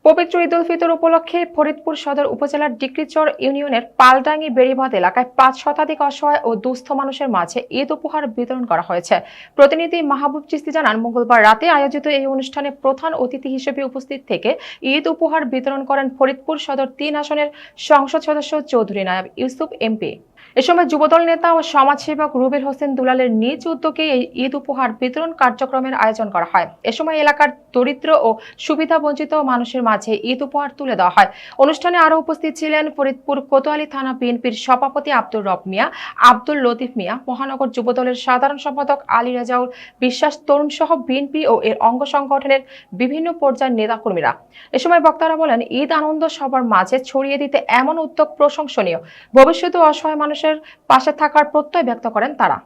পবিত্র ঈদ উল ফিতর উপলক্ষে ফরিদপুর সদর উপজেলার ডিক্রিচর ইউনিয়নের পালডাঙ্গি বেড়িবাঁধ এলাকায় ৫ শতাধিক অসহায় ও দুস্থ মানুষের মাঝে ঈদ উপহার বিতরণ করা হয়েছে। প্রতিনিধি মাহবুব চিস্তি জানান, মঙ্গলবার রাতে আয়োজিত এই অনুষ্ঠানে প্রধান অতিথি হিসেবে উপস্থিত থেকে ঈদ উপহার বিতরণ করেন ফরিদপুর সদর ৩ আসনের সংসদ সদস্য চৌধুরী নায়েব ইউসুফ এমপি। এ সময় যুবদল নেতা ও সমাজসেবক রুবেল হোসেন দুলালের নিজ উদ্যোগে এই ঈদ উপহার বিতরণ কার্যক্রমের আয়োজন করা হয়। এ সময় এলাকার দরিদ্র ও সুবিধাবঞ্চিত মানুষের মাঝে ঈদ উপহার তুলে দেওয়া হয়। অনুষ্ঠানে আরো উপস্থিত ছিলেন ফরিদপুর কোতোয়ালি থানা বিএনপির সভাপতি আব্দুর রব মিয়া, আব্দুল লতিফ মিয়া, মহানগর যুবদলের সাধারণ সম্পাদক আলী রাজাউল বিশ্বাস তরুণ সহ বিএনপি ও এর অঙ্গ সংগঠনের বিভিন্ন পর্যায়ের নেতাকর্মীরা। এ সময় বক্তারা বলেন, ঈদ আনন্দ সবার মাঝে ছড়িয়ে দিতে এমন উদ্যোগ প্রশংসনীয়। ভবিষ্যতে অসহায় মানুষের পাশে থাকার প্রত্যয় ব্যক্ত করেন তারা।